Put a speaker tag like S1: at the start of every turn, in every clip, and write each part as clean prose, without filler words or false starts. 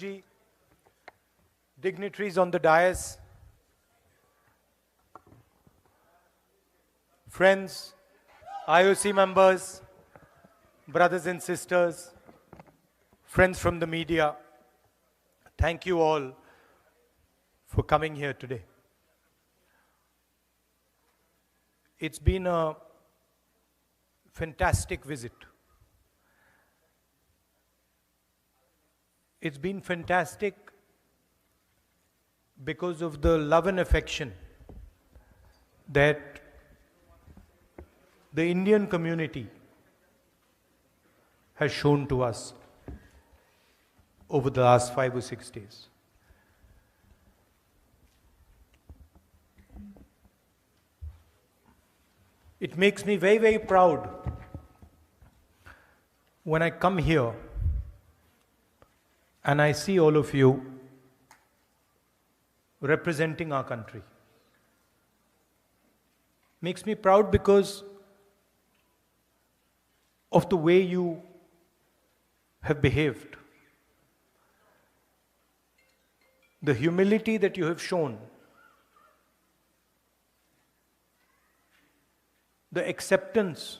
S1: Ji, dignitaries on the dais, friends, IOC members, brothers and sisters, friends from the media, thank you all for coming here today. It's been a fantastic visit. It's been fantastic because of the love and affection that the Indian community has shown to us over the last 5 or 6 days. It makes me very, very proud when I come here and I see all of you representing our country. Makes me proud because of the way you have behaved, the humility that you have shown, the acceptance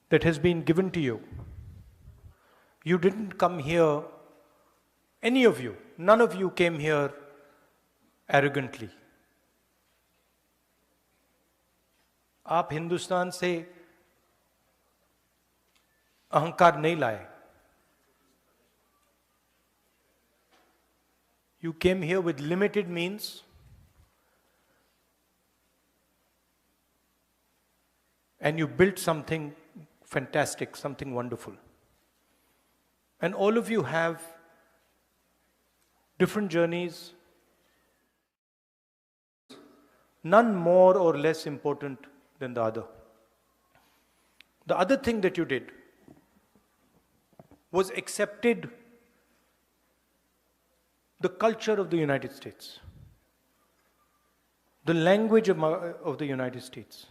S1: that has been given to you. You didn't come here, any of you, none of you came here arrogantly. आप हिंदुस्तान से अहंकार नहीं लाए. You came here with limited means and you built something fantastic, something wonderful. And all of you have different journeys, none more or less important than the other. The other thing that you did was accepted the culture of the United States, the language of the United States,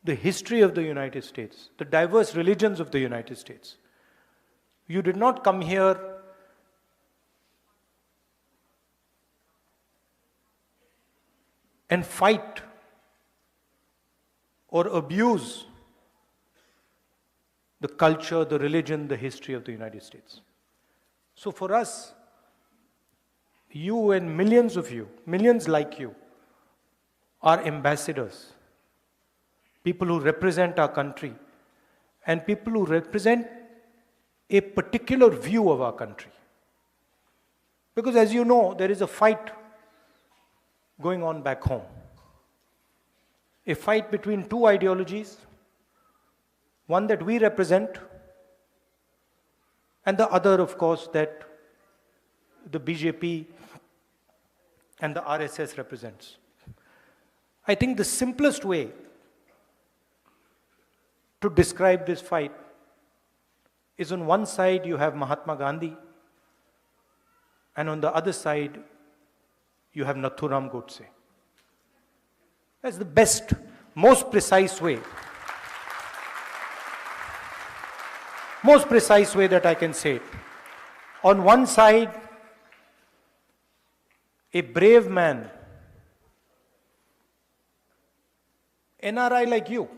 S1: the history of the United States, the diverse religions of the United States. You did not come here and fight or abuse the culture, the religion, the history of the United States. So for us, you and millions of you, millions like you, are ambassadors, people who represent our country and people who represent a particular view of our country. Because as you know, there is a fight going on back home. A fight between two ideologies, one that we represent, and the other, of course, that the BJP and the RSS represents. I think the simplest way to describe this fight is on one side you have Mahatma Gandhi, and on the other side you have Nathuram Godse. That's the best, most precise way that I can say it. On one side, a brave man, NRI like you.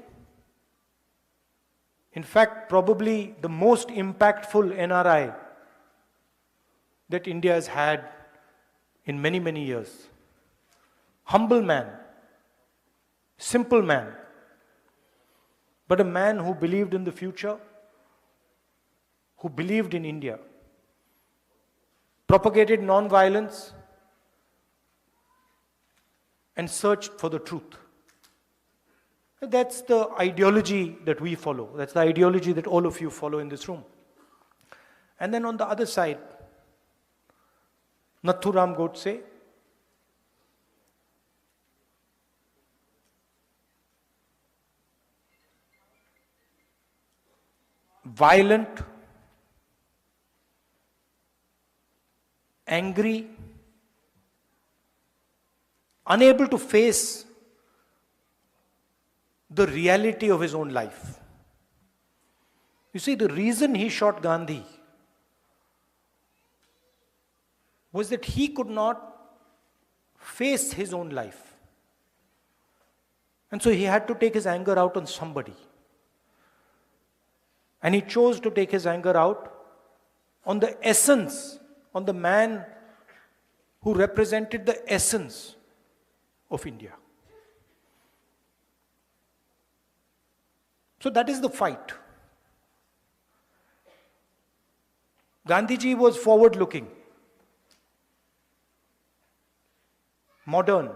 S1: In fact, probably the most impactful NRI that India has had in many, many years. Humble man, simple man, but a man who believed in the future, who believed in India, propagated non-violence, and searched for the truth. That's the ideology that we follow. That's the ideology that all of you follow in this room. And then on the other side, Nathuram Godse, violent, angry, unable to face the reality of his own life. You see, the reason he shot Gandhi was that he could not face his own life. And so he had to take his anger out on somebody. And he chose to take his anger out on the essence, on the man who represented the essence of India. So that is the fight. Gandhiji was forward-looking, modern,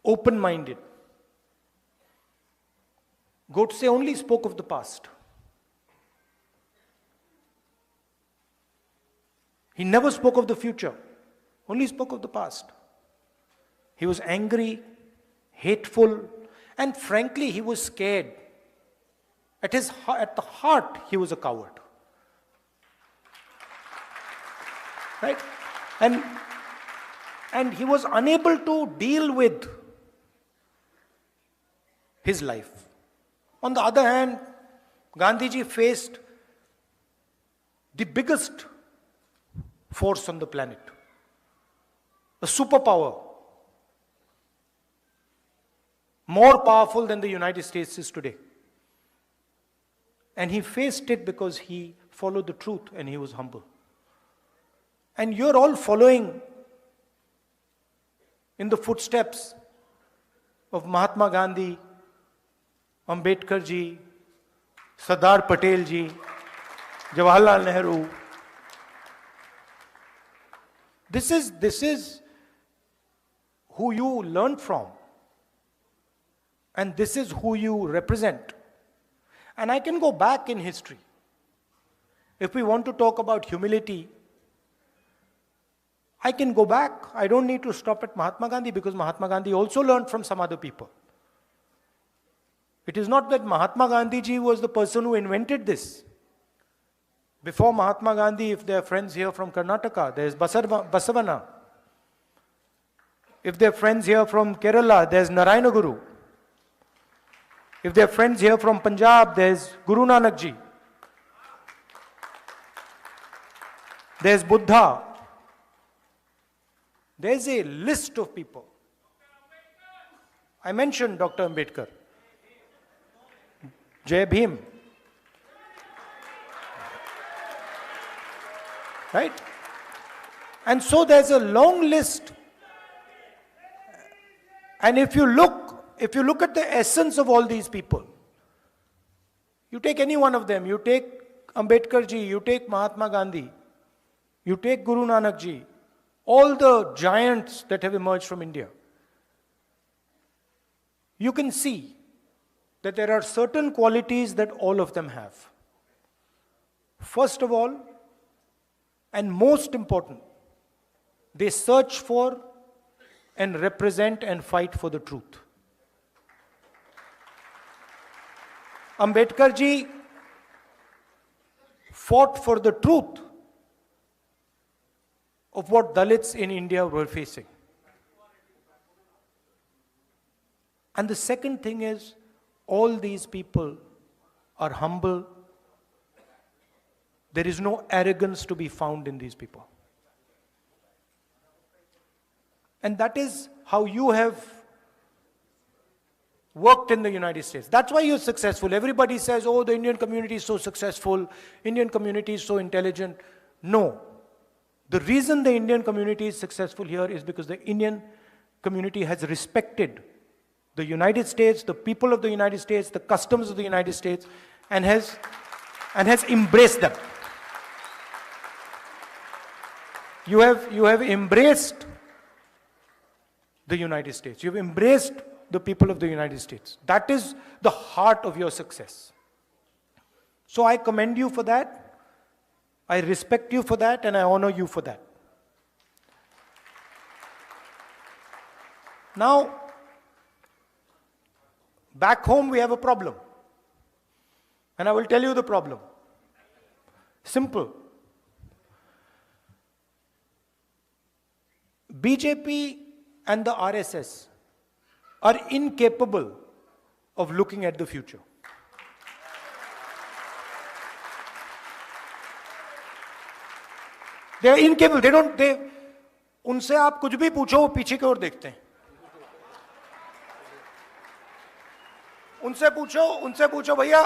S1: open-minded. Godse only spoke of the past. He never spoke of the future, only spoke of the past. He was angry, hateful, and frankly, he was scared. At the heart, he was a coward. Right? And he was unable to deal with his life. On the other hand, Gandhiji faced the biggest force on the planet, a superpower, more powerful than the United States is today. And he faced it because he followed the truth and he was humble. And you're all following in the footsteps of Mahatma Gandhi, Ambedkar ji, Sardar Patel ji, Jawaharlal Nehru. This is who you learn from. And this is who you represent. And I can go back in history. If we want to talk about humility, I can go back. I don't need to stop at Mahatma Gandhi because Mahatma Gandhi also learned from some other people. It is not that Mahatma Gandhi ji was the person who invented this. Before Mahatma Gandhi, if there are friends here from Karnataka, there is Basavana. If there are friends here from Kerala, there is Narayana Guru. If there are friends here from Punjab, there is Guru Nanak ji. There is Buddha. There is a list of people. I mentioned Dr. Ambedkar. Jai Bhim. Right? And so there's a long list. And if you look at the essence of all these people, you take any one of them, you take Ambedkar ji, you take Mahatma Gandhi, you take Guru Nanak ji, all the giants that have emerged from India, you can see that there are certain qualities that all of them have. First of all, and most important, they search for and represent and fight for the truth. Ambedkar ji fought for the truth of what Dalits in India were facing. And the second thing is, all these people are humble. There is no arrogance to be found in these people. And that is how you have worked in the United States. That's why you're successful. Everybody says, oh, the Indian community is so successful, Indian community is so intelligent. No. The reason the Indian community is successful here is because the Indian community has respected the United States, the people of the United States, the customs of the United States, and has embraced them. You have embraced the United States. You have embraced the people of the United States. That is the heart of your success. So I commend you for that. I respect you for that, and I honor you for that. Now, back home we have a problem. And I will tell you the problem. Simple. BJP and the RSS are incapable of looking at the future. They are incapable. उनसे आप कुछ भी पूछो वो पीछे की ओर देखते हैं. उनसे पूछो भैया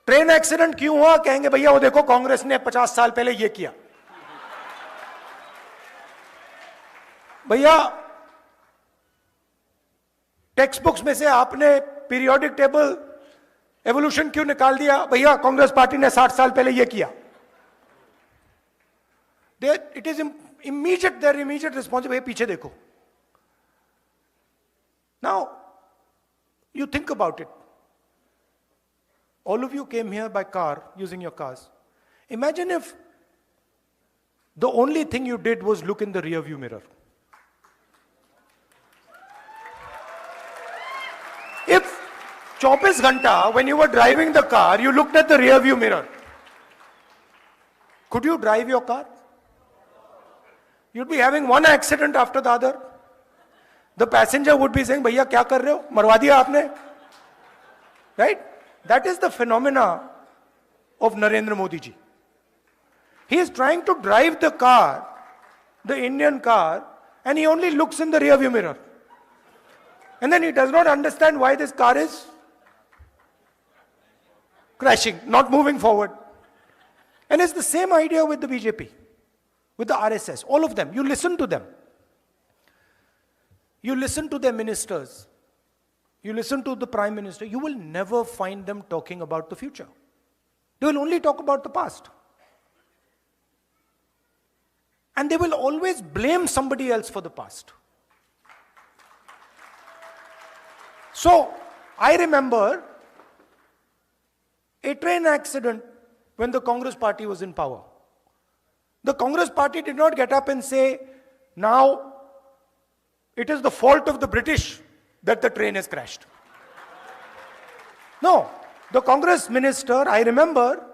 S1: ट्रेन एक्सीडेंट क्यों हुआ, कहेंगे भैया वो देखो कांग्रेस ने 50 साल पहले ये किया. भैया टेक्स्ट बुक्स में से आपने पीरियोडिक टेबल एवोल्यूशन क्यों निकाल दिया, भैया कांग्रेस पार्टी ने 60 साल पहले ये किया. It is immediate, their immediate response, भैया पीछे देखो. Now, you think about it. All of you came here by car, using your cars. Imagine if the only thing you did was look in the rear view mirror. If 24 घंटा, when you were driving the car, you looked at the rear view mirror, could you drive your car? You'd be having one accident after the other. The passenger would be saying, भैया क्या कर रहे हो, मरवा दिया आपने. Right? That is the phenomena of Narendra Modi ji. He is trying to drive the car, the Indian car, and he only looks in the rear view mirror. And then he does not understand why this car is crashing, not moving forward. And it's the same idea with the BJP, with the RSS, all of them. You listen to them. You listen to their ministers. You listen to the Prime Minister. You will never find them talking about the future. They will only talk about the past. And they will always blame somebody else for the past. So, I remember a train accident when the Congress party was in power. The Congress party did not get up and say, now it is the fault of the British that the train has crashed. No, the Congress minister, I remember,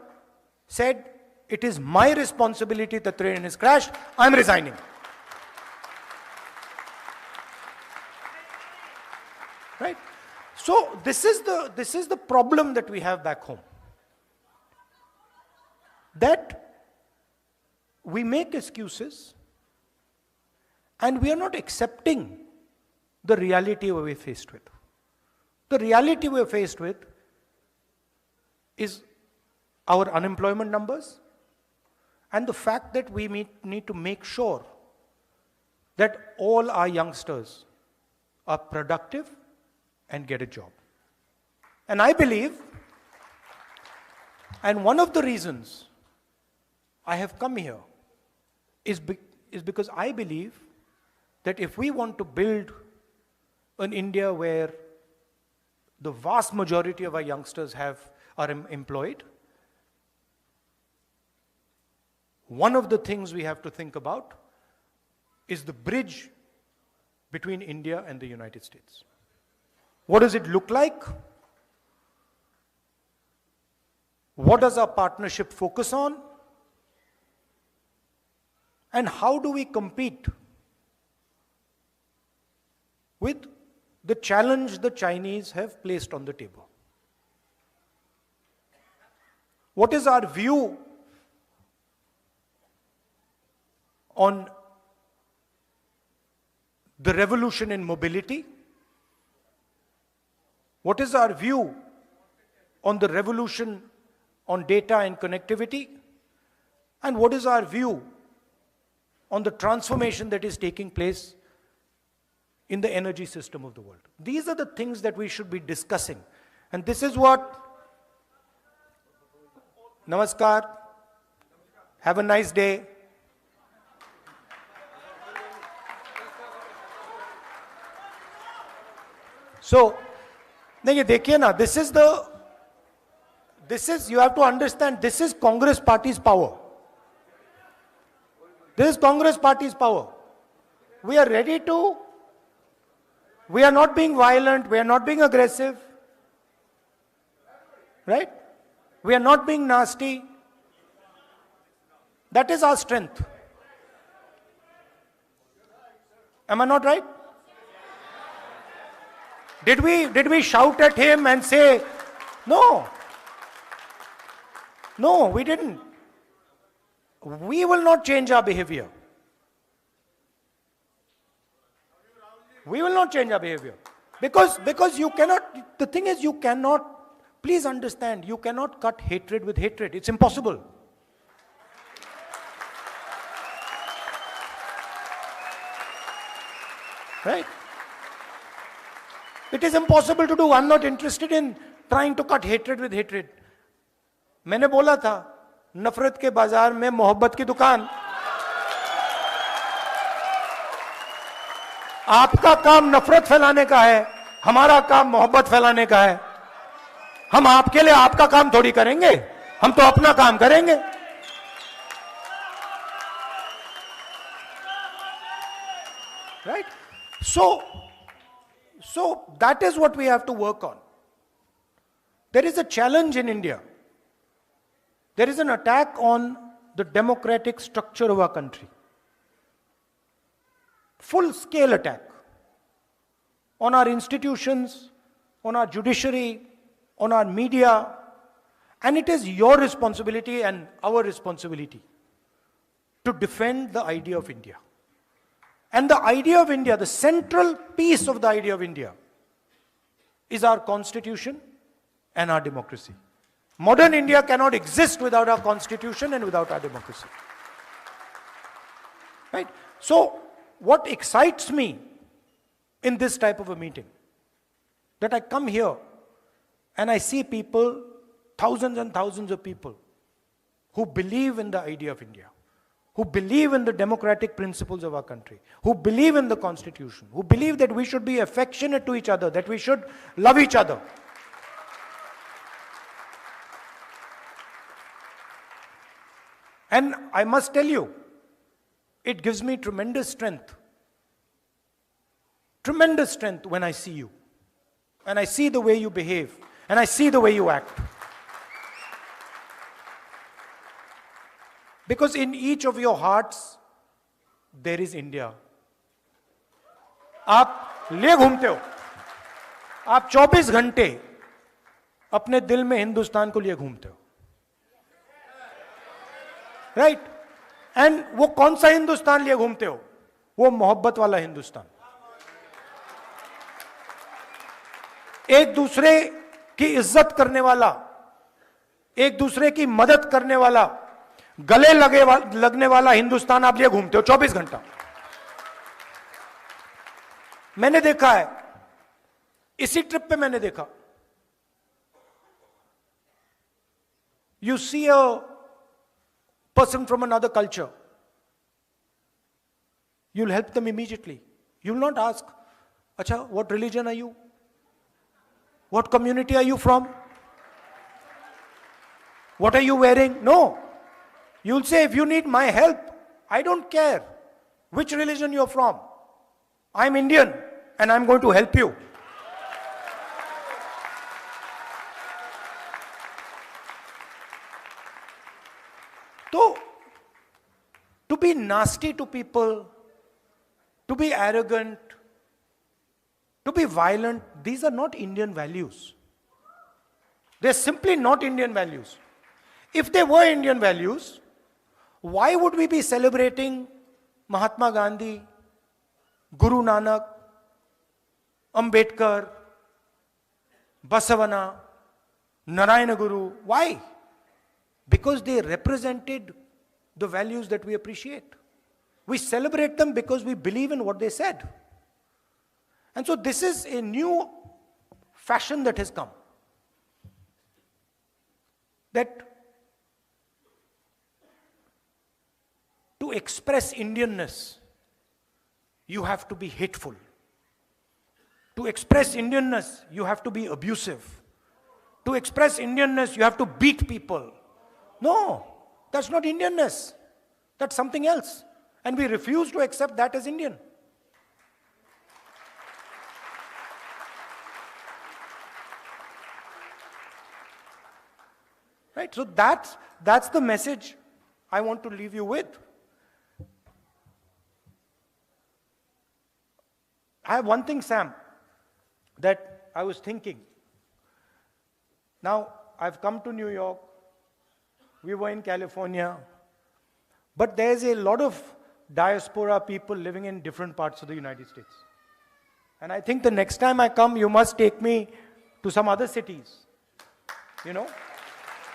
S1: said, it is my responsibility that the train has crashed, I'm resigning. Right? So this is the problem that we have back home. That we make excuses and we are not accepting the reality we're faced with. The reality we're faced with is our unemployment numbers and the fact that we need to make sure that all our youngsters are productive and get a job. And I believe, and one of the reasons I have come here is because I believe that if we want to build an India where the vast majority of our youngsters are employed, one of the things we have to think about is the bridge between India and the United States. What does it look like? What does our partnership focus on? And how do we compete with the challenge the Chinese have placed on the table? What is our view on the revolution in mobility? What is our view on the revolution on data and connectivity? And what is our view on the transformation that is taking place in the energy system of the world? These are the things that we should be discussing. And this is what... Namaskar. Have a nice day. So, नहीं देखिए ना, you have to understand, this is Congress party's power. This is Congress party's power. We are ready to, we are not being violent, we are not being aggressive. Right? We are not being nasty. That is our strength. Am I not right? Did we shout at him and say, no? No, we didn't. we will not change our behavior. We will not change our behavior. Because you cannot, the thing is you cannot, please understand, you cannot cut hatred with hatred. It's impossible. Right? It is impossible to do. I'm not interested in trying to cut hatred with hatred. मैंने बोला था, नफरत के बाजार में मोहब्बत की दुकान. आपका काम नफरत फैलाने का है, हमारा काम मोहब्बत फैलाने का है. हम आपके लिए आपका काम थोड़ी करेंगे, हम तो अपना काम करेंगे. Right? So that is what we have to work on. There is a challenge in India. There is an attack on the democratic structure of our country. Full-scale attack on our institutions, on our judiciary, on our media, and it is your responsibility and our responsibility to defend the idea of India. And the idea of India, the central piece of the idea of India, is our constitution and our democracy. Modern India cannot exist without our constitution and without our democracy. Right? So, what excites me in this type of a meeting, that I come here and I see people, thousands and thousands of people, who believe in the idea of India, who believe in the democratic principles of our country, who believe in the constitution, who believe that we should be affectionate to each other, that we should love each other. And I must tell you, it gives me tremendous strength when I see you, and I see the way you behave, and I see the way you act. Because in each of your hearts, there is India. आप ले घूमते हो, आप 24 घंटे अपने दिल में हिंदुस्तान को लिए घूमते हो. राइट? एंड वो कौन सा हिंदुस्तान लिए घूमते हो? वो मोहब्बत वाला हिंदुस्तान. एक दूसरे की इज्जत करने वाला, एक दूसरे की मदद करने वाला, गले लगने वाला हिंदुस्तान आप लिए घूमते हो 24 घंटा. मैंने देखा है, इसी ट्रिप पे मैंने देखा. You see a person from another culture, you'll help them immediately. You'll not ask, Acha, what religion are you? What community are you from? What are you wearing? No. You'll say, if you need my help, I don't care which religion you're from. I'm Indian and I'm going to help you. So, to be nasty to people, to be arrogant, to be violent, these are not Indian values. They're simply not Indian values. If they were Indian values, why would we be celebrating Mahatma Gandhi, Guru Nanak, Ambedkar, Basavana, Narayana Guru? Why? Because they represented the values that we appreciate. We celebrate them because we believe in what they said. And so this is a new fashion that has come. That to express Indianness, you have to be hateful. To express Indianness, you have to be abusive. To express Indianness, you have to beat people. No, that's not Indianness. That's something else. And we refuse to accept that as Indian. Right? So that's the message I want to leave you with. I have one thing, Sam, that I was thinking. Now, I've come to New York. We were in California. But there's a lot of diaspora people living in different parts of the United States. And I think the next time I come, you must take me to some other cities. You know,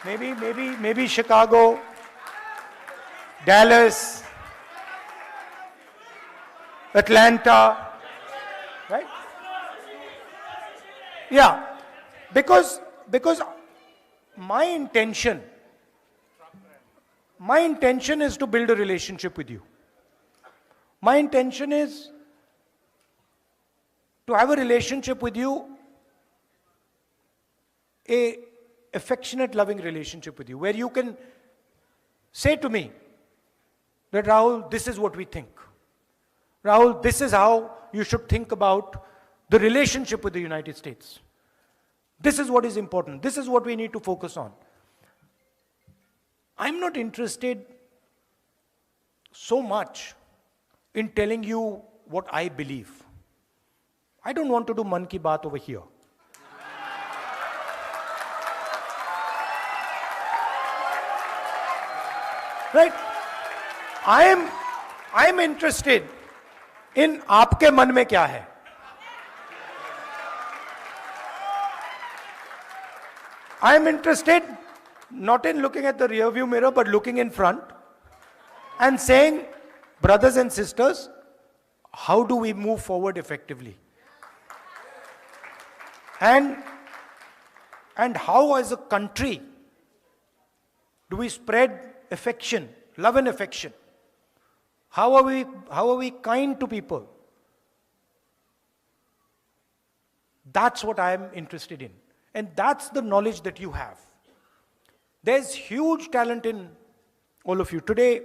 S1: maybe Chicago, Dallas, Atlanta, right? Yeah, because my intention is to build a relationship with you. My intention is to have a relationship with you, a affectionate, loving relationship with you, where you can say to me that, Rahul, this is what we think. Rahul, this is how you should think about the relationship with the United States. This is what is important. This is what we need to focus on. I'm not interested so much in telling you what I believe. I don't want to do Man Ki Baat over here. Right? I am interested in आपके मन में क्या है. I am interested not in looking at the rear view mirror, but looking in front and saying, brothers and sisters, how do we move forward effectively? And how as a country do we spread affection, love and affection? How are we kind to people? That's what I am interested in. And that's the knowledge that you have. There's huge talent in all of you. Today,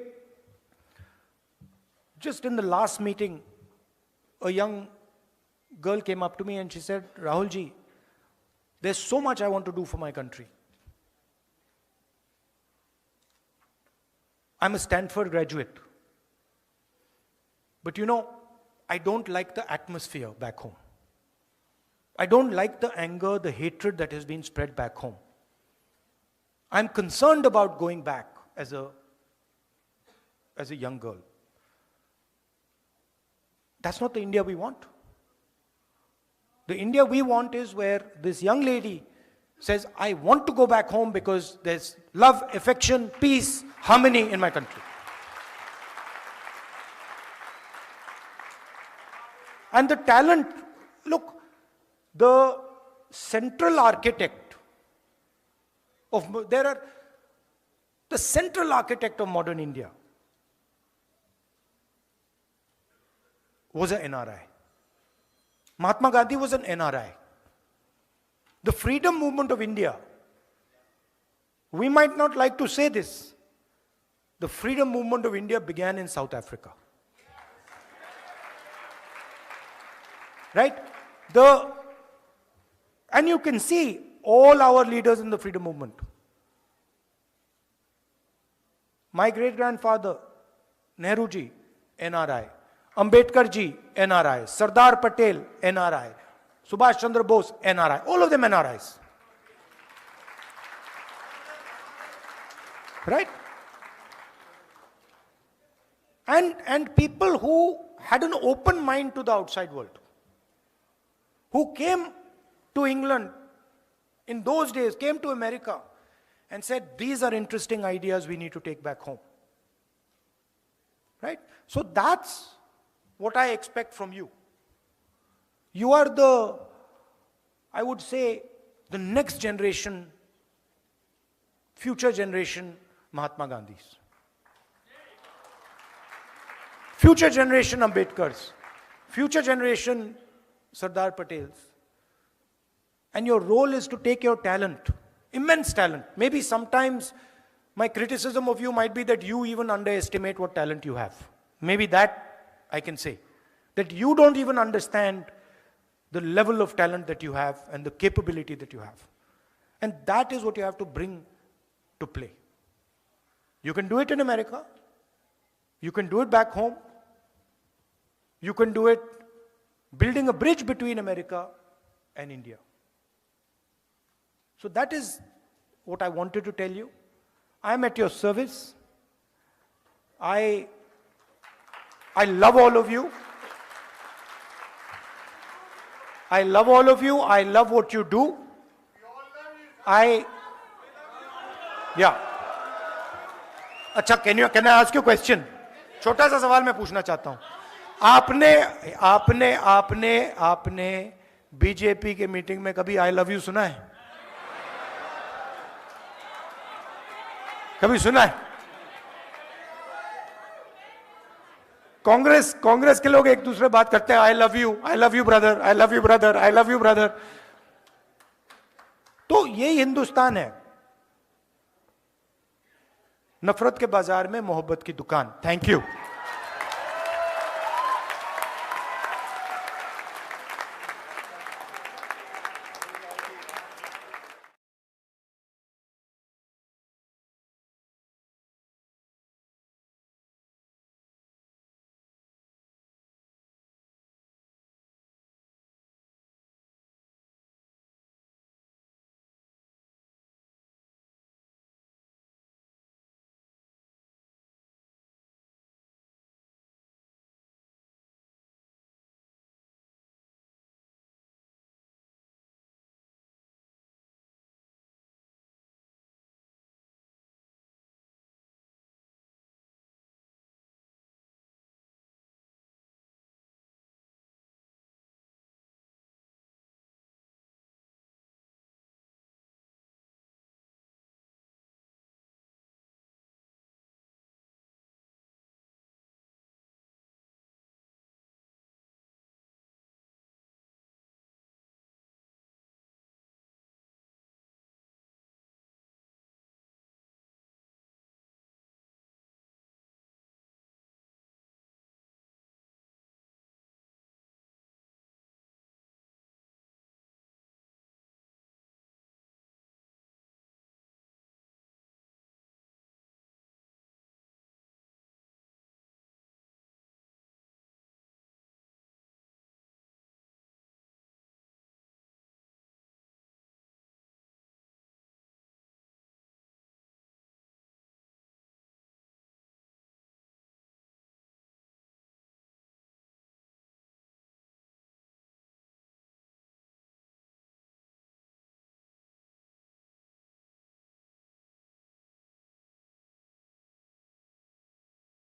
S1: just in the last meeting, a young girl came up to me and she said, Rahul ji, there's so much I want to do for my country. I'm a Stanford graduate. But you know, I don't like the atmosphere back home. I don't like the anger, the hatred that has been spread back home. I'm concerned about going back as a young girl. That's not the India we want. The India we want is where this young lady says, I want to go back home because there's love, affection, peace, harmony in my country. And the talent, look, the central architect of modern India was an NRI. Mahatma Gandhi was an NRI. The freedom movement of India, we might not like to say this, the freedom movement of India began in South Africa. Right? And you can see all our leaders in the freedom movement. My great-grandfather, Nehru ji, NRI. Ambedkar ji, NRI. Sardar Patel, NRI. Subhash Chandra Bose, NRI. All of them NRIs. Right? And people who had an open mind to the outside world, who came to England in those days, came to America and said, these are interesting ideas we need to take back home. Right? So that's what I expect from you. You are I would say, the next generation, future generation Mahatma Gandhis. Future generation Ambedkars. Future generation Sardar Patels. And your role is to take your talent, immense talent. Maybe sometimes my criticism of you might be that you even underestimate what talent you have. Maybe that I can say. That you don't even understand the level of talent that you have and the capability that you have. And that is what you have to bring to play. You can do it in America. You can do it back home. You can do it building a bridge between America and India. So that is what I wanted to tell you. I am at your service. I love all of you. I love all of you. I love what you do. Yeah. अच्छा, can I ask you a question? छोटा सा सवाल मैं पूछना चाहता हूं. आपने BJP के मीटिंग में कभी आई लव यू सुना है? कभी सुना है? कांग्रेस के लोग एक दूसरे बात करते हैं, I love you brother, I love you brother, I love you brother. तो ये हिंदुस्तान है. नफरत के बाजार में मोहब्बत की दुकान. Thank you.